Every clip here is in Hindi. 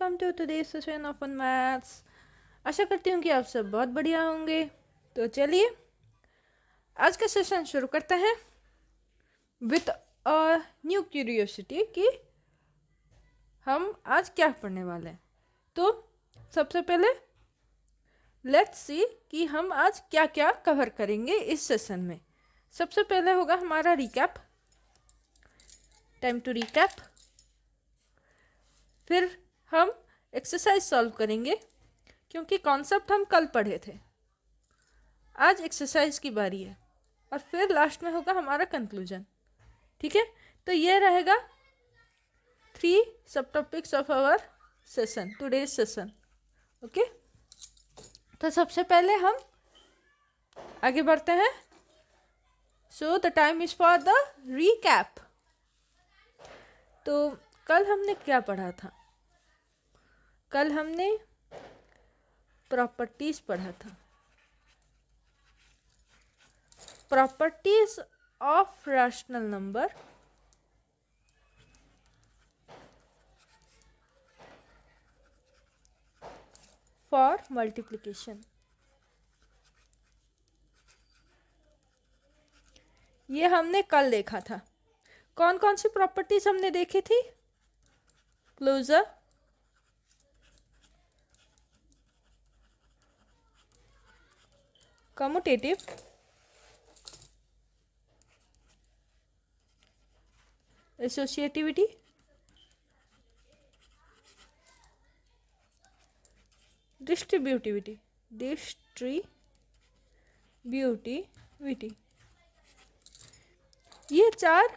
Welcome to today session of on maths. आशा करती हूँ कि आप सब बहुत बढ़िया होंगे। तो चलिए आज का सेशन शुरू करते हैं विथ अ न्यू क्यूरियोसिटी कि हम आज क्या पढ़ने वाले हैं। तो सबसे पहले लेट्स सी कि हम आज क्या क्या कवर करेंगे इस सेशन में। सबसे पहले होगा हमारा रिकैप, टाइम टू रिकैप। फिर हम एक्सरसाइज सॉल्व करेंगे क्योंकि कॉन्सेप्ट हम कल पढ़े थे। आज एक्सरसाइज की बारी है और फिर लास्ट में होगा हमारा कंक्लूजन। ठीक है, तो ये रहेगा 3 सब topics of our session, today's session. Okay, तो सबसे पहले हम आगे बढ़ते हैं। So the time is for the recap. तो कल हमने क्या पढ़ा था? कल हमने प्रॉपर्टीज पढ़ा था, properties of rational number for multiplication. ये हमने कल देखा था। कौन कौन सी प्रॉपर्टीज हमने देखी थी? क्लोजर, कम्यूटेटिव, एसोसिएटिविटी, डिस्ट्रीब्यूटिविटी, ये 4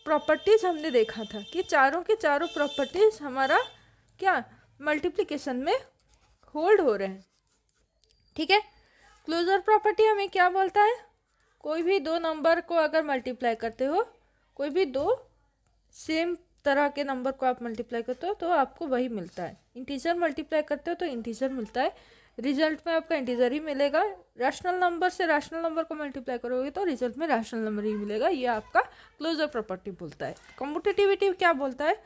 प्रॉपर्टीज हमने देखा था कि चारों के चारों प्रॉपर्टीज हमारा क्या मल्टीप्लिकेशन में होल्ड हो रहे हैं। ठीक है, क्लोजर प्रॉपर्टी हमें क्या बोलता है? कोई भी दो नंबर को अगर मल्टीप्लाई करते हो, कोई भी दो सेम तरह के नंबर को आप मल्टीप्लाई करते हो तो आपको वही मिलता है। इंटीजर मल्टीप्लाई करते हो तो इंटीजर मिलता है, रिजल्ट में आपका इंटीजर ही मिलेगा। रैशनल नंबर से रैशनल नंबर को मल्टीप्लाई करोगे तो रिजल्ट में रैशनल नंबर ही मिलेगा। ये आपका क्लोजर प्रॉपर्टी बोलता है। कम्यूटेटिविटी क्या बोलता है?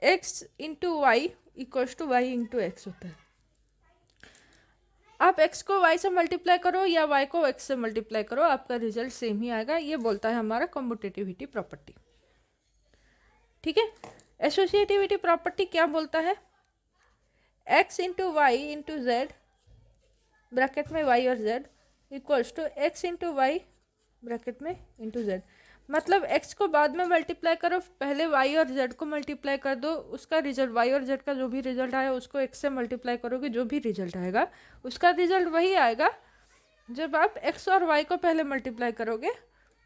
x into Y equals to Y into X होता है। आप x को y से मल्टीप्लाई करो या y को x से मल्टीप्लाई करो, आपका रिजल्ट सेम ही आएगा। ये बोलता है हमारा कम्यूटेटिविटी प्रॉपर्टी। ठीक है, एसोसिएटिविटी प्रॉपर्टी क्या बोलता है? x into Y into Z bracket में y और z equals to x into Y bracket में इंटू z। मतलब x को बाद में मल्टीप्लाई करो, पहले y और z को मल्टीप्लाई कर दो, उसका रिजल्ट y और z का जो भी रिजल्ट आया उसको x से मल्टीप्लाई करोगे, जो भी रिजल्ट आएगा उसका रिजल्ट वही आएगा जब आप x और y को पहले मल्टीप्लाई करोगे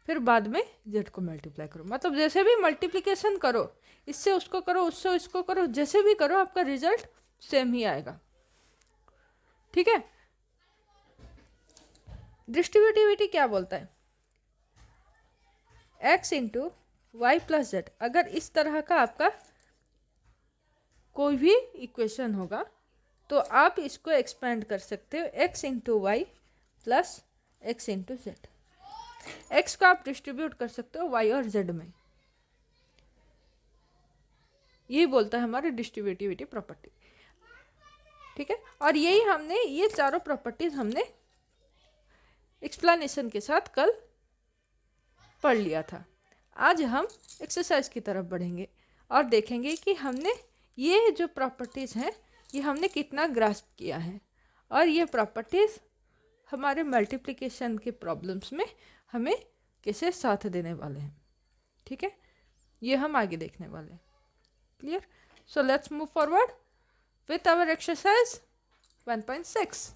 फिर बाद में z को मल्टीप्लाई करो। मतलब जैसे भी मल्टीप्लिकेशन करो, इससे उसको करो, उससे इसको करो, जैसे भी करो आपका रिजल्ट सेम ही आएगा। ठीक है, डिस्ट्रीब्यूटिविटी क्या बोलता है? x into Y plus Z. अगर इस तरह का आपका कोई भी इक्वेशन होगा तो आप इसको एक्सपेंड कर सकते हो, x into Y plus x into Z. X को आप डिस्ट्रीब्यूट कर सकते हो y और z में। यही बोलता है हमारी डिस्ट्रीब्यूटिविटी प्रॉपर्टी। ठीक है, और यही हमने ये चारों प्रॉपर्टीज हमने एक्सप्लेनेशन के साथ कल पढ़ लिया था। आज हम एक्सरसाइज की तरफ बढ़ेंगे और देखेंगे कि हमने ये जो प्रॉपर्टीज हैं ये हमने कितना ग्रास्प किया है और ये प्रॉपर्टीज हमारे मल्टीप्लिकेशन के प्रॉब्लम्स में हमें कैसे साथ देने वाले हैं। ठीक है, ये हम आगे देखने वाले हैं। Clear? So let's move forward with our exercise 1.6।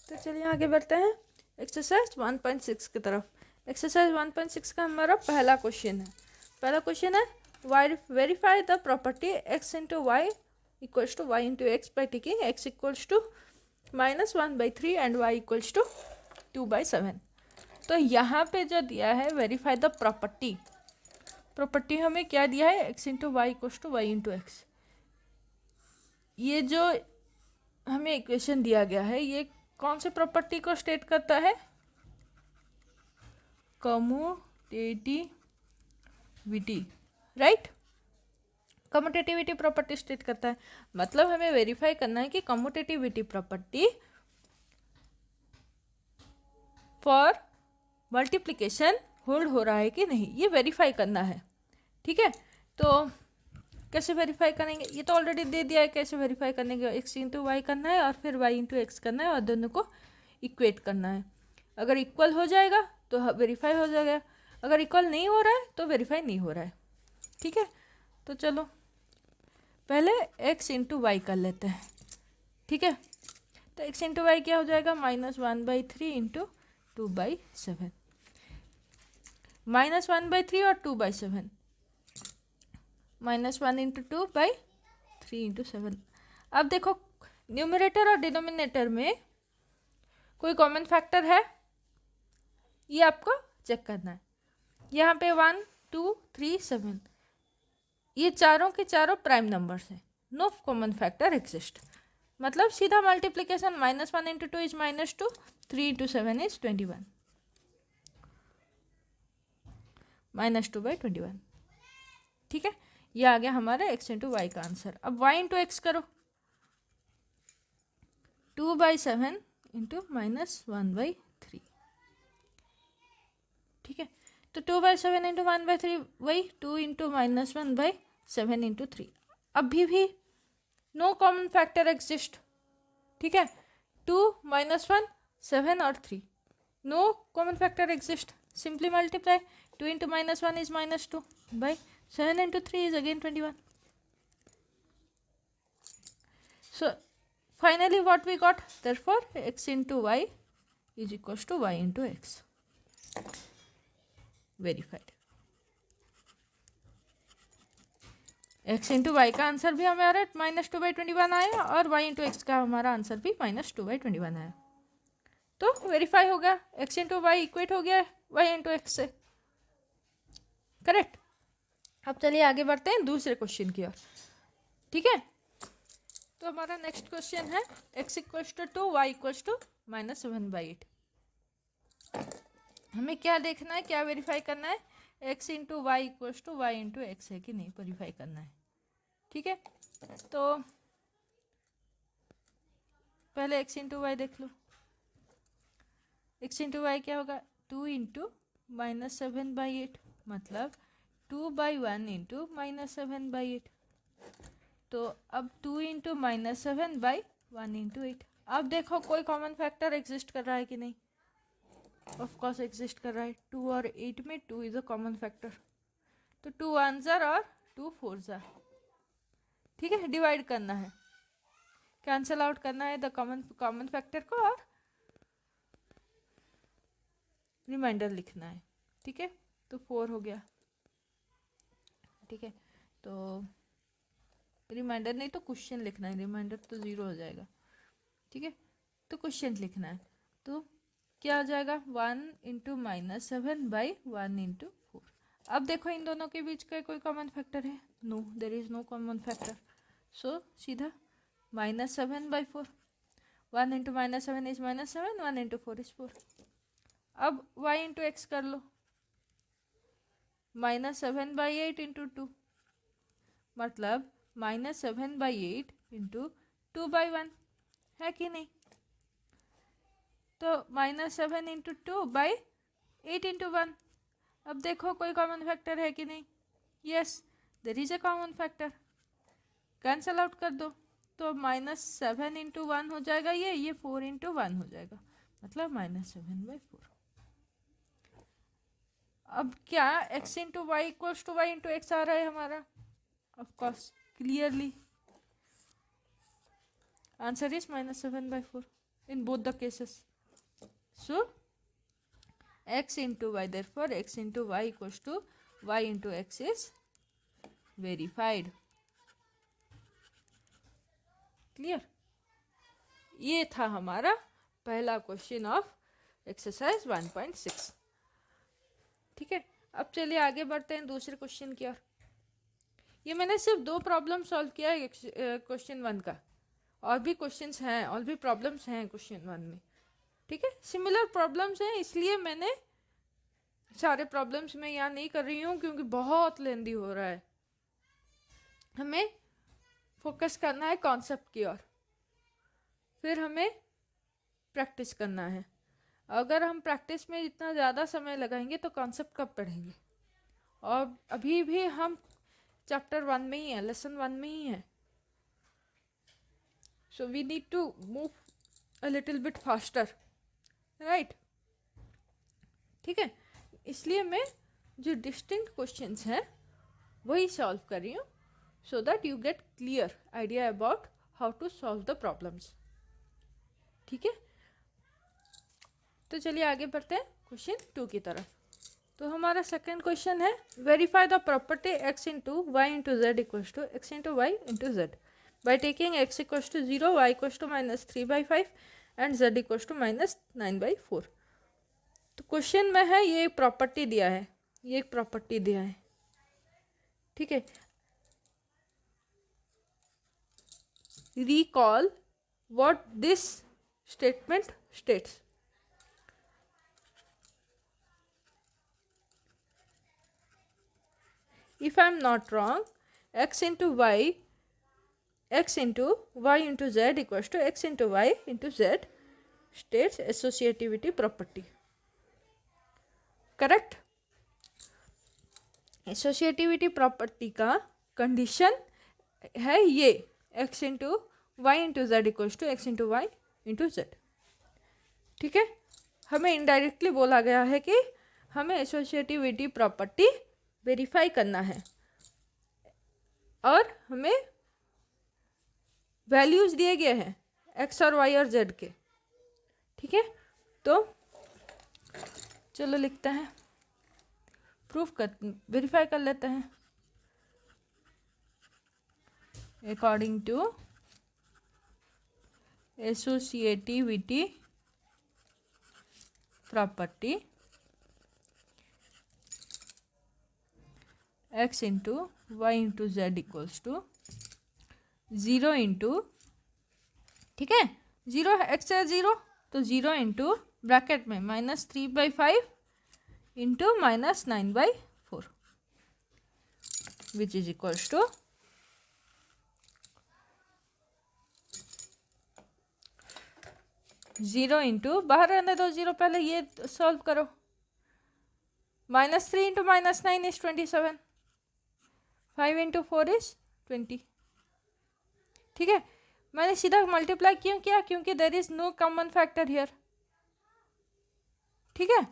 तो चलिए आगे बढ़ते हैं एक्सरसाइज 1.6 की तरफ। एक्सरसाइज 1.6 का हमारा पहला क्वेश्चन है। पहला क्वेश्चन है verify the property x into Y equals to Y into X by taking x equals to -1/3 and y equals to 2/7। तो यहाँ पे जो दिया है वेरीफाई द प्रॉपर्टी, प्रॉपर्टी हमें क्या दिया है? x into Y equals to Y into X. ये जो हमें इक्वेशन दिया गया है ये कौन से प्रॉपर्टी को स्टेट करता है? Commutativity, right? Commutativity property state करता है, मतलब हमें वेरीफाई करना है कि commutativity property for multiplication hold हो रहा है कि नहीं, ये वेरीफाई करना है। ठीक है, तो कैसे वेरीफाई करेंगे, ये तो ऑलरेडी दे दिया है कैसे वेरीफाई करने के, एक्स इंटू वाई करना है और फिर वाई इंटू एक्स करना है और दोनों को इक्वेट करना है। अगर इक्वल हो जाएगा तो वेरीफाई हो जाएगा, अगर इक्वल नहीं हो रहा है तो वेरीफाई नहीं हो रहा है। ठीक है, तो चलो पहले x इंटू वाई कर लेते हैं। ठीक है, तो x इंटू वाई क्या हो जाएगा, -1/3 इंटू 2/7, -1/3 और 2/7, -1 इंटू 2/3 इंटू 7। अब देखो न्यूमरेटर और डिनोमिनेटर में कोई कॉमन फैक्टर है, ये आपको चेक करना है। यहाँ पे 1 2 3 7, ये चारों के चारों प्राइम नंबर्स हैं, नो कॉमन फैक्टर एग्जिस्ट, मतलब सीधा multiplication -1 into 2 is -2, 3 into 7 is 21, -2/21। ठीक है, ये आ गया हमारा x इंटू वाई का आंसर। अब y इंटू एक्स करो, 2/7 इंटू -1/3। ठीक है, तो 2/7 इंटू 1/3 वही 2 इंटू -1/7 इंटू 3। अभी भी नो कॉमन फैक्टर एग्जिस्ट। ठीक है, 2 -1 7 और 3, no common factor exist, simply multiply, 2 into -1 is -2 by 7 into 3 is again 21. So finally what we got, therefore x into y is equals to y into x. Verified. x into y का आंसर भी हमें आ रहा है -2/21 आया और y into x का हमारा आंसर भी -2/21 आया, तो वेरीफाई हो गया, x into y इक्वेट हो गया y into x से। करेक्ट। अब चलिए आगे बढ़ते हैं दूसरे क्वेश्चन की ओर। ठीक है, तो हमारा नेक्स्ट क्वेश्चन है x equals to 2 y equals to -7/8। हमें क्या देखना है, क्या वेरीफाई करना है, x into Y equals to Y into X है कि नहीं, वेरीफाई करना है। ठीक है, तो पहले x इंटू वाई देख लो, x इंटू वाई क्या होगा, 2 इंटू -7/8, मतलब 2/1 इंटू -7/8। तो अब 2 इंटू -7/1 इंटू 8। अब देखो कोई कॉमन फैक्टर एग्जिस्ट कर रहा है कि नहीं, ऑफ कोर्स एग्जिस्ट कर रहा है, 2 और 8 में 2 इज अ कॉमन फैक्टर, तो 2 1s और 2 4s। ठीक है, डिवाइड करना है, कैंसल आउट करना है द कॉमन फैक्टर को और रिमाइंडर लिखना है। ठीक है, तो 4 हो गया। ठीक है, तो रिमाइंडर नहीं तो क्वेश्चन लिखना है, रिमाइंडर तो 0 हो जाएगा। ठीक है, तो क्वेश्चन लिखना है, तो क्या आ जाएगा, 1 इंटू -7/1 इंटू 4। अब देखो इन दोनों के बीच का कोई कॉमन फैक्टर है, no, there is no common factor, so सीधा -7/4, 1 इंटू -7 इज -7, 1 इंटू 4 इज 4। अब y इंटू एक्स कर लो, -7/8 इंटू 2, मतलब -7/8 इंटू 2/1 है कि नहीं, तो -7 इंटू 2/8 इंटू 1। अब देखो कोई कॉमन फैक्टर है कि नहीं, yes there is a common factor, cancel out कर दो, तो -7 इंटू 1 हो जाएगा, ये 4 इंटू 1 हो जाएगा, मतलब -7/4। अब क्या x into Y equals to Y into x आ रहा है हमारा, of course clearly answer is -7/4 in both the cases. So x into y, therefore x into y equals to y into x is verified. Clear, ये था हमारा पहला क्वेश्चन ऑफ एक्सरसाइज 1.6। ठीक है, अब चलिए आगे बढ़ते हैं दूसरे क्वेश्चन की ओर। ये मैंने सिर्फ 2 प्रॉब्लम सॉल्व किया है क्वेश्चन 1 का, और भी क्वेश्चंस हैं, और भी प्रॉब्लम्स हैं क्वेश्चन 1 में। ठीक है, सिमिलर प्रॉब्लम्स हैं, इसलिए मैंने सारे प्रॉब्लम्स मैं यहाँ नहीं कर रही हूँ क्योंकि बहुत लेंदी हो रहा है। हमें फोकस करना है कॉन्सेप्ट की ओर, फिर हमें प्रैक्टिस करना है। अगर हम प्रैक्टिस में इतना ज़्यादा समय लगाएंगे तो कॉन्सेप्ट कब पढ़ेंगे? और अभी भी हम चैप्टर 1 में ही है, लेसन 1 में ही है। So we need to move a little bit faster, right? ठीक है, इसलिए मैं जो डिस्टिंक्ट क्वेश्चंस हैं वही सॉल्व कर रही हूँ, so that you get clear idea about how to solve the problems. ठीक है, तो चलिए आगे बढ़ते हैं क्वेश्चन 2 की तरफ। तो हमारा सेकंड क्वेश्चन है, verify the property x into Y into Z equals to x into Y into Z by taking x equals to 0, y equals to -3/5 and z equals to -9/4। तो क्वेश्चन में है, ये एक प्रॉपर्टी दिया है, ये एक प्रॉपर्टी दिया है। ठीक है, recall what this statement states. If I am not wrong, x into y into z equals to x into y into z states associativity property. Correct? Associativity property का कंडीशन है ये, x into y into z equals to x into y into z. ठीक है, हमें इनडायरेक्टली बोला गया है कि हमें एसोसिएटिविटी प्रॉपर्टी वेरीफाई करना है और हमें वैल्यूज दिए गए हैं एक्स और वाई और जेड के। ठीक है, तो चलो लिखते हैं, प्रूफ कर वेरीफाई कर लेते हैं। According to associativity property, x into Y into Z equals to 0 into, ठीक है, 0 x है 0, तो 0 इंटू ब्रैकेट में -3/5 into -9/4 which is equals to 0 into, बाहर रहने दो 0, पहले ये सॉल्व करो, -3 इंटू -9 इज 27, 5 इंटू 4 इज 20। ठीक है, मैंने सीधा मल्टीप्लाई क्यों किया? क्योंकि there is no common factor here. ठीक है,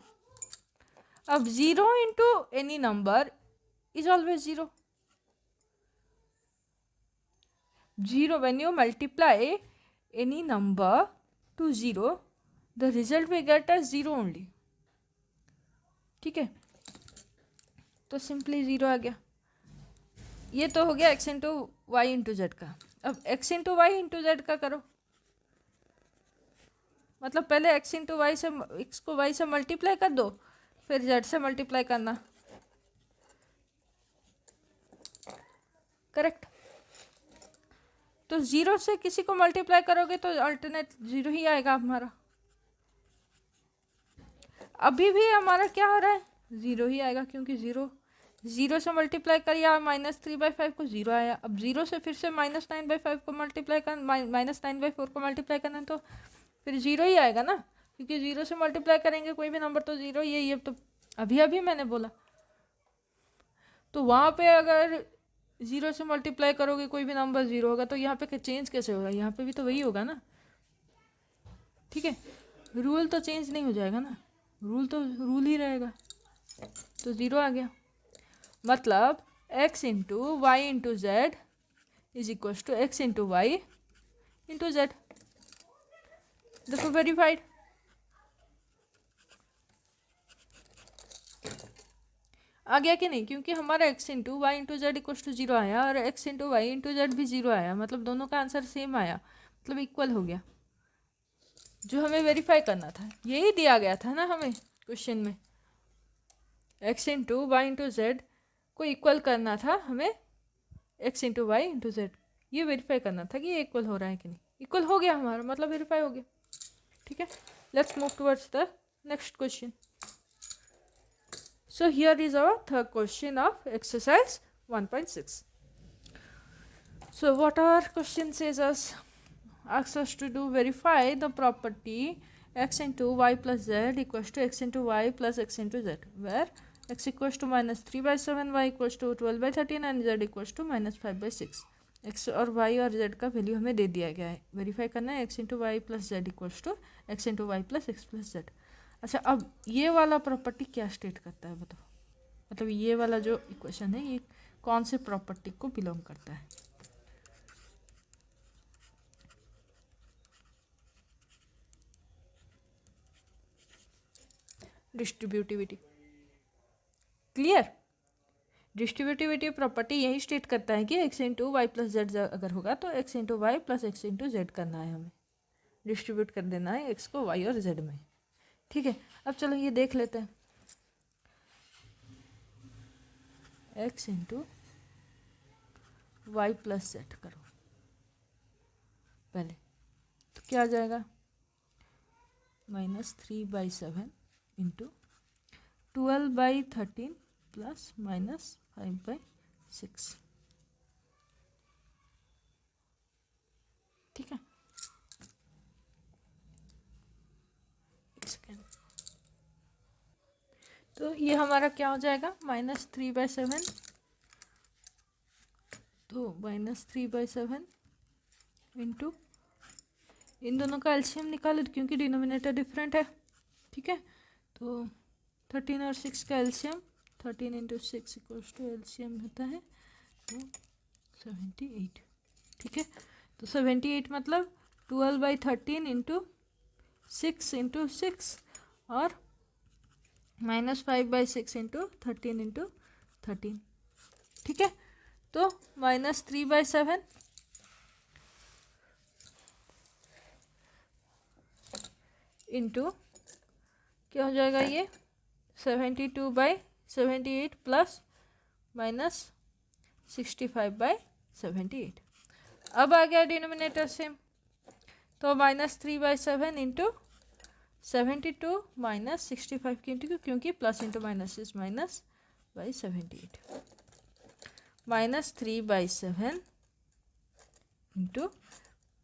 अब 0 into any number is always 0। 0 when you multiply any number to 0, the result we get as 0 only. ठीक है, तो सिंपली 0 आ गया। ये तो हो गया x into Y into z का। अब x into Y into z का करो, मतलब पहले x इंटू वाई से, x को y से मल्टीप्लाई कर दो, फिर z से मल्टीप्लाई करना। करेक्ट, तो 0 से किसी को मल्टीप्लाई करोगे तो अल्टरनेट 0 ही आएगा हमारा। अभी भी हमारा क्या हो रहा है? 0 ही आएगा, क्योंकि 0 से मल्टीप्लाई करिए, -3/5 को 0 आया। अब 0 से फिर से -9/5 को मल्टीप्लाई कर, -9/4 को मल्टीप्लाई करना, तो फिर 0 ही आएगा ना, क्योंकि 0 से मल्टीप्लाई करेंगे कोई भी नंबर तो 0 ही है। ये तो अभी मैंने बोला। तो वहाँ पे अगर 0 से मल्टीप्लाई करोगे कोई भी नंबर 0 होगा, तो यहाँ पे चेंज कैसे होगा? यहाँ पे भी तो वही होगा ना। ठीक है, रूल तो चेंज नहीं हो जाएगा ना, रूल तो रूल ही रहेगा। तो 0 आ गया, मतलब x into Y into z is equal to x into Y into z. देखो वेरीफाइड। आ गया कि नहीं? क्योंकि हमारा x into Y into z equal to 0 आया और x into Y into z भी 0 आया, मतलब दोनों का आंसर सेम आया, मतलब इक्वल हो गया। जो हमें वेरीफाई करना था यही दिया गया था ना हमें क्वेश्चन में, x into Y into z को इक्वल करना था हमें x into Y into z. ये वेरीफाई करना था कि ये इक्वल हो रहा है कि नहीं। इक्वल हो गया हमारा, मतलब वेरीफाई हो गया। ठीक है, let's move towards the next question. So here is our third question of exercise 1.6. So what our question says us, asks us to do verify the property x into y plus z equals to x into y plus x into z, where x equals to -3/7, y equals to 12/13 and z equals to -5/6. X और वाई और जेड का वैल्यू हमें दे दिया गया है, वेरीफाई करना है x into Y plus z equals to x into Y plus x plus z. अच्छा, अब ये वाला प्रॉपर्टी क्या स्टेट करता है बताओ, मतलब ये वाला जो इक्वेशन है ये कौन से प्रॉपर्टी को बिलोंग करता है? डिस्ट्रीब्यूटिविटी। क्लियर? डिस्ट्रीब्यूटिविटी प्रॉपर्टी यही स्टेट करता है कि x into Y plus Z अगर होगा तो x into Y plus x into z करना है, हमें डिस्ट्रीब्यूट कर देना है एक्स को वाई और जेड में। ठीक है, अब चलो ये देख लेते हैं। X into Y plus z करो पहले, तो क्या आ जाएगा? -3/7 इंटू 12/13 प्लस -5/6। ठीक है, एक सेकेंड। तो ये हमारा क्या हो जाएगा? -3/7, तो -3/7 इंटू, इन दोनों का एलसीएम निकालो क्योंकि डिनोमिनेटर डिफरेंट है। ठीक है, तो 13 और 6 का LCM 13 into 6 equals to LCM होता है तो 78। ठीक है, तो 78 मतलब 12/13 इंटू 6 इंटू 6 और -5/6 इंटू 13 इंटू 13। ठीक है, तो -3/7 इंटू क्या हो जाएगा ये 72/78 प्लस -65/78। अब आ गया डिनोमिनेटर सेम, तो -3/7 इंटू 72 -65 क्योंकि plus into minus is -/78 -3/7 into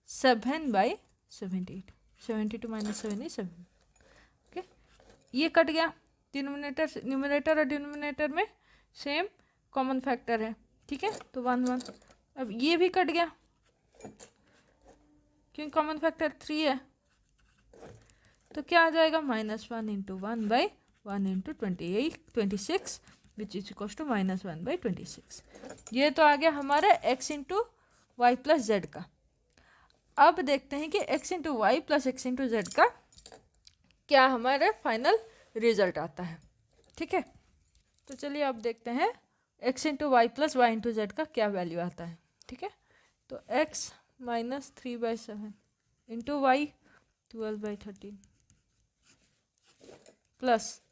7/78। 72 - 7 is 7। Okay, ये कट गया, डिनोमिनेटर न्यूमरेटर और डिनोमिनेटर में सेम कॉमन फैक्टर है। ठीक है, तो 1 1। अब ये भी कट गया क्योंकि कॉमन फैक्टर 3 है, तो क्या आ जाएगा? -1 into 1/1 into 26 which is equal to -1/26। ये तो आ गया हमारा x into Y plus z का। अब देखते हैं कि x into Y plus x into z का क्या हमारे फाइनल रिजल्ट आता है। ठीक है, तो चलिए अब देखते हैं x into Y plus y into z का क्या वैल्यू आता है। ठीक है, तो x -3/7 into y 12/13 plus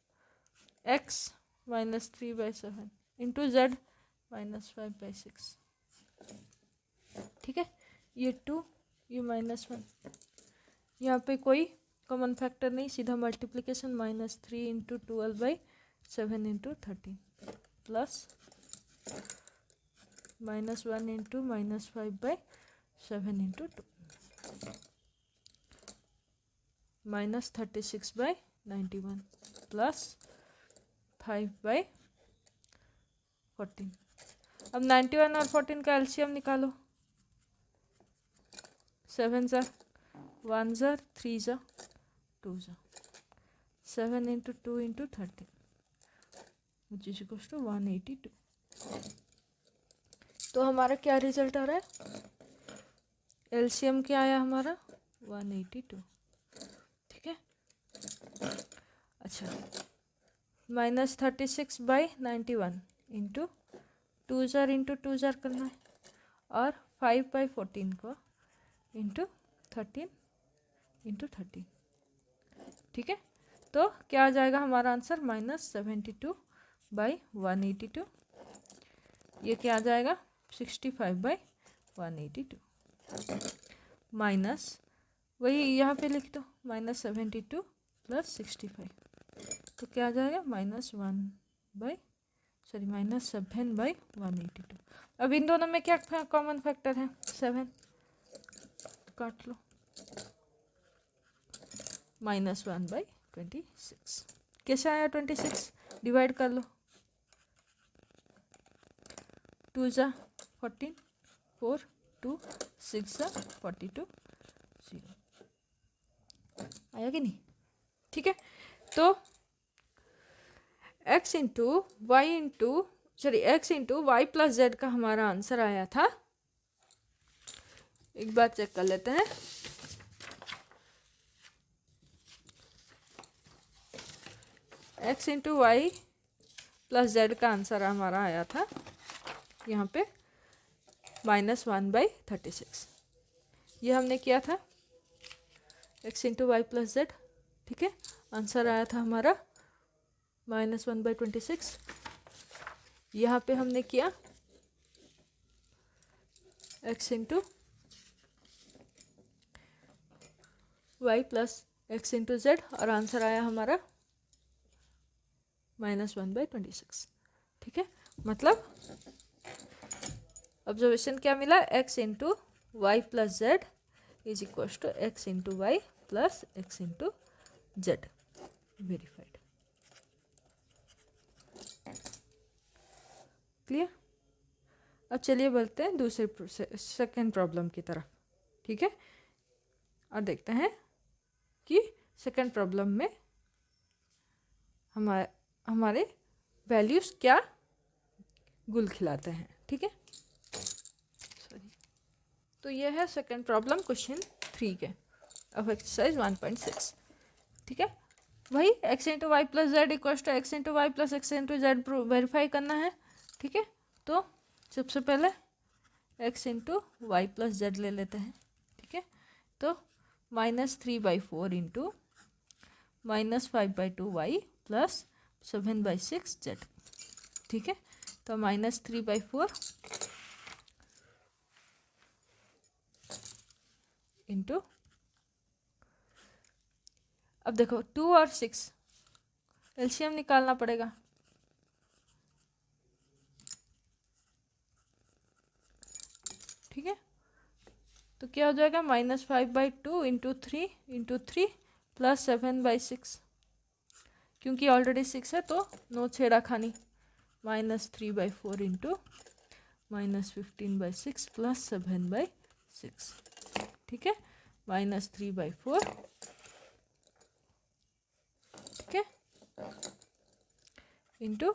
x -3/7 into z -5/6। ठीक है, ये 2 ये -1, यहाँ पे कोई कॉमन फैक्टर नहीं, सीधा multiplication -3 into 12/7 into 13 plus -1 into -5/7 into 2 -36/91 plus 5/14। अब 91 और 14 का एलसीएम निकालो। 7 ज़ा 1 ज़ा 3 ज़ा 2 ज़ा 7 into 2 into 13 which is equal to 182। तो हमारा क्या रिजल्ट आ रहा है? एलसीएम क्या आया हमारा? 182। ठीक है, अच्छा -36/91 इंटू 2 ज़ार इंटू 2 ज़ार करना है और 5/14 को इंटू 13 इंटू 13। ठीक है, तो क्या आ जाएगा हमारा आंसर? -72/182। ये क्या आ जाएगा? 65/182 माइनस, वही यहाँ पे लिख दो, -72 प्लस 65, तो क्या आ जाएगा? -1/65। सॉरी -7/182। अब इन दोनों में क्या कॉमन फैक्टर है? 7, काट लो। -1/26 कैसे आया? 26 डिवाइड कर लो, 2 ज़ा 14, 4 2 6 ज़ा 42, 0 आया कि नहीं? ठीक है, तो x into Y plus z का हमारा आंसर आया था। एक बार चेक कर लेते हैं। x into Y plus z का आंसर हमारा आया था यहाँ पे -1/36। ये हमने किया था x into Y plus z. ठीक है, आंसर आया था हमारा -1/26। यहाँ पे हमने किया x into Y plus x into z और आंसर आया हमारा -1/26। ठीक है, मतलब ऑब्जर्वेशन क्या मिला? x into Y plus z is equal to x into Y plus x into z. Verified. Clear? अब चलिए बढ़ते हैं दूसरे सेकेंड प्रॉब्लम की तरफ। ठीक है, और देखते हैं कि सेकेंड प्रॉब्लम में हमारे वैल्यूज क्या गुल खिलाते हैं। ठीक है, सॉरी। तो यह है सेकेंड प्रॉब्लम क्वेश्चन 3 के ऑफ एक्सरसाइज 1.6। ठीक है, वही x into Y plus z equals to x into Y plus x into z verify करना है। ठीक है, तो सबसे पहले x into Y plus z ले लेते हैं। ठीक है, तो -3/4 इंटू -5/2 वाई प्लस 7/6 जेड। ठीक है, तो -3/4 इंटू, अब देखो 2 और 6 एलसीएम निकालना पड़ेगा। ठीक है, तो क्या हो जाएगा? -5/2 इंटू 3 प्लस 7/6। क्योंकि ऑलरेडी 6 है तो नो छेड़ा खानी। -3/4 इंटू -15/6 प्लस 7/6। ठीक है, -3/4। ठीक है, इंटू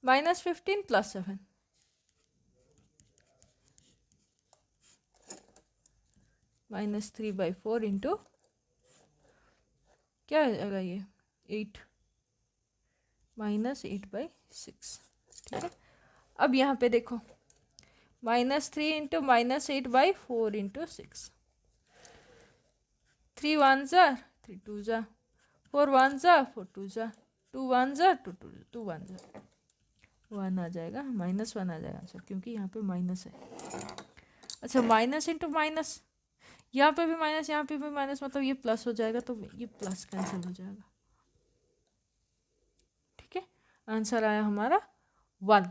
-15 प्लस 7 -3/4 इंटू क्या आएगा ये 8 -8/6। ठीक है, अब यहाँ पे देखो -3 इंटू -8/4 इंटू 6। 3 1 ज़ा 3 2 ज़ा 4 1 ज़ा 4 2 ज़ा 2 1 ज़ा 2 2 2 1 ज़ा 1 आ जाएगा, -1 आ जाएगा आंसर, क्योंकि यहाँ पे माइनस है। अच्छा, माइनस इंटू माइनस, यहाँ पे भी माइनस यहाँ पे भी माइनस, मतलब ये प्लस हो जाएगा, तो ये प्लस कैंसिल हो जाएगा। ठीक है, आंसर आया हमारा 1।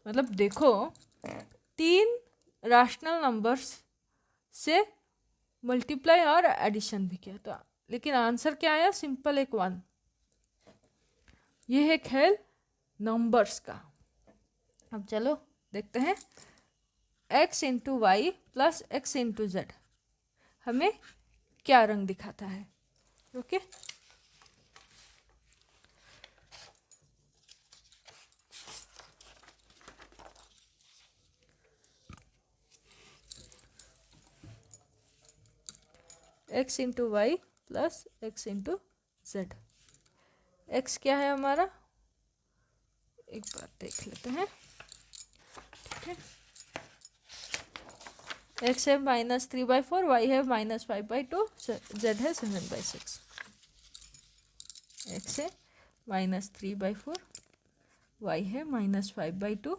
मतलब देखो 3 रैशनल नंबर्स से मल्टीप्लाई और एडिशन भी किया, तो लेकिन आंसर क्या आया? सिंपल एक 1। ये है खेल नंबर्स का। अब चलो देखते हैं x into Y plus x into z हमें क्या रंग दिखाता है। Okay, x into Y plus x into Z. X क्या है हमारा? एक बार देख लेते हैं। ठीक है, एक्स है -3/4, वाई है -5/2, जेड है 7/6। एक्स है -3/4, वाई है -5/2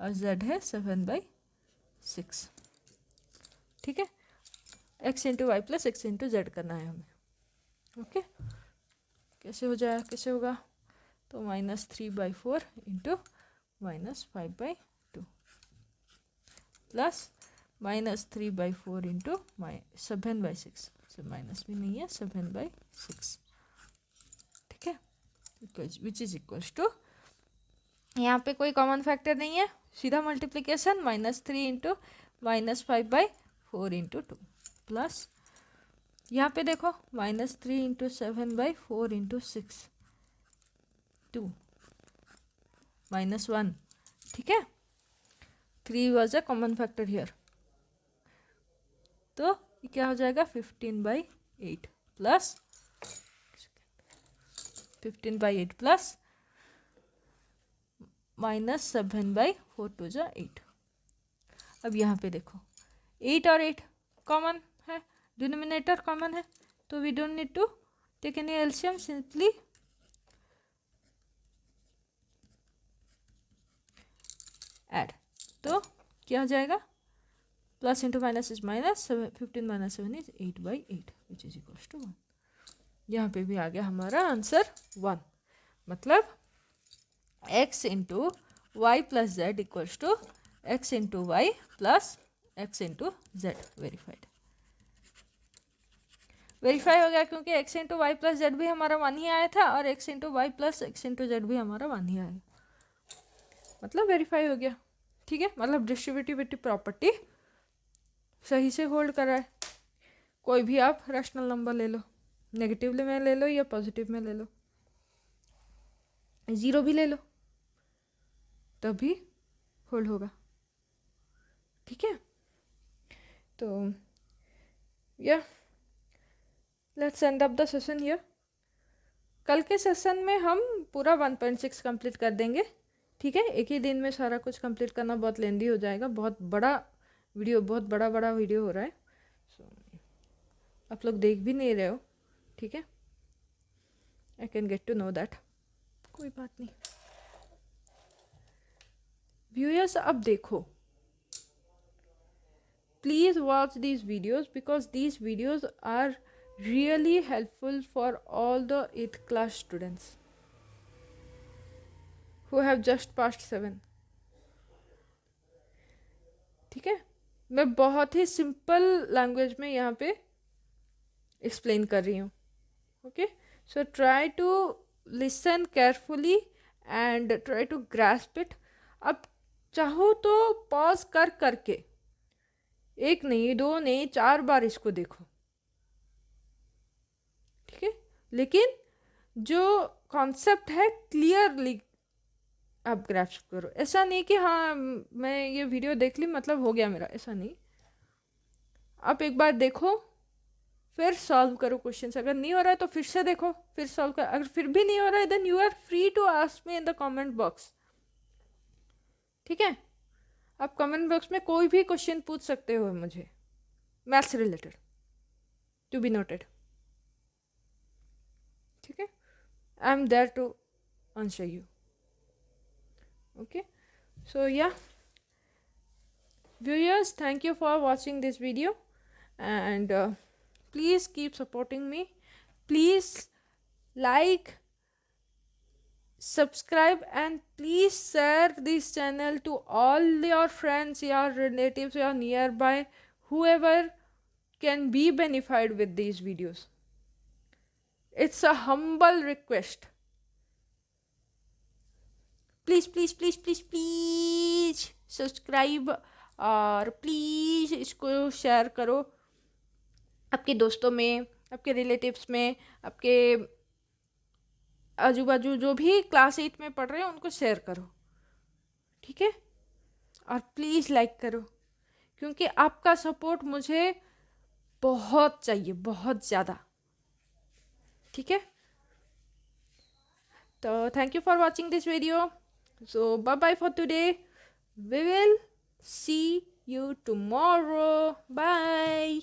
और जेड है 7/6। ठीक है, x into Y plus x into z करना है हमें। ओके, कैसे हो जाए, कैसे होगा? तो -3/4 इंटू -5/2 प्लस -3/4 इंटू 7/6, माइनस भी नहीं है, 7/6, ठीक है, विच इज इक्वल्स टू, यहाँ पे कोई कॉमन फैक्टर नहीं है, सीधा मल्टीप्लीकेशन, -3 इंटू -5/4 इंटू 2 प्लस यहाँ पे देखो -3 इंटू 7/4 इंटू 6 2 -1, ठीक है, 3 was a common factor here, तो ये क्या हो जाएगा 15/8 प्लस 15/8 प्लस -7/4 टू जा 8। अब यहाँ पे देखो 8 और 8 कॉमन है, डिनोमिनेटर कॉमन है, तो we don't need to take any LCM, simply add, तो क्या हो जाएगा plus into minus is minus, 15 minus 7 is 8/8 which is equals to 1। यहाँ पे भी आ गया हमारा आंसर 1, मतलब x into Y plus z equals to x into Y plus x into z. Verify हो गया, क्योंकि x into Y plus z भी हमारा 1 ही आया था और x into Y plus x into z भी हमारा 1 ही आया, मतलब वेरीफाई हो गया, ठीक है, मतलब डिस्ट्रीब्यूटिविटी प्रॉपर्टी सही से होल्ड कर रहा है। कोई भी आप रैशनल नंबर ले लो, नेगेटिव में ले लो या पॉजिटिव में ले लो, 0 भी ले लो तभी होल्ड होगा, ठीक है। तो या let's end up the session here. कल के सेशन में हम पूरा 1.6 कंप्लीट कर देंगे, ठीक है, एक ही दिन में सारा कुछ कंप्लीट करना बहुत लेंदी हो जाएगा, बहुत बड़ा वीडियो, बहुत बड़ा वीडियो हो रहा है, आप लोग देख भी नहीं रहे हो, ठीक है, I can get to know that, कोई बात नहीं। व्यूअर्स अब देखो, please watch these videos because these videos are really helpful for all the 8th class students who have just passed 7, ठीक है, मैं बहुत ही सिंपल लैंग्वेज में यहाँ पे एक्सप्लेन कर रही हूँ, okay, so try to listen carefully and try to grasp it. अब चाहो तो पॉज कर करके 1 नहीं 2 नहीं 4 बार इसको देखो, ठीक है, लेकिन जो कॉन्सेप्ट है क्लियरली आप ग्रैस्प करो, ऐसा नहीं कि हाँ मैं ये वीडियो देख ली मतलब हो गया मेरा, ऐसा नहीं, आप एक बार देखो फिर सॉल्व करो क्वेश्चंस, अगर नहीं हो रहा है तो फिर से देखो फिर सॉल्व कर, अगर फिर भी नहीं हो रहा है then you are free to ask me in the comment box, ठीक है, आप कमेंट बॉक्स में कोई भी क्वेश्चन पूछ सकते हो मुझे maths related, to be noted, ठीक है, I am there to answer you, okay, so yeah viewers, thank you for watching this video and please keep supporting me, please like, subscribe and please share this channel to all your friends, your relatives, your nearby, whoever can be benefited with these videos, it's a humble request, please please please please please subscribe और प्लीज़ इसको शेयर करो आपके दोस्तों में, आपके रिलेटिव्स में, आपके आजू बाजू जो भी क्लास 8 में पढ़ रहे हैं उनको शेयर करो, ठीक है, और प्लीज़ लाइक करो, क्योंकि आपका सपोर्ट मुझे बहुत चाहिए, बहुत ज़्यादा, ठीक है। तो thank you for watching this video, so bye bye for today, we will see you tomorrow, bye।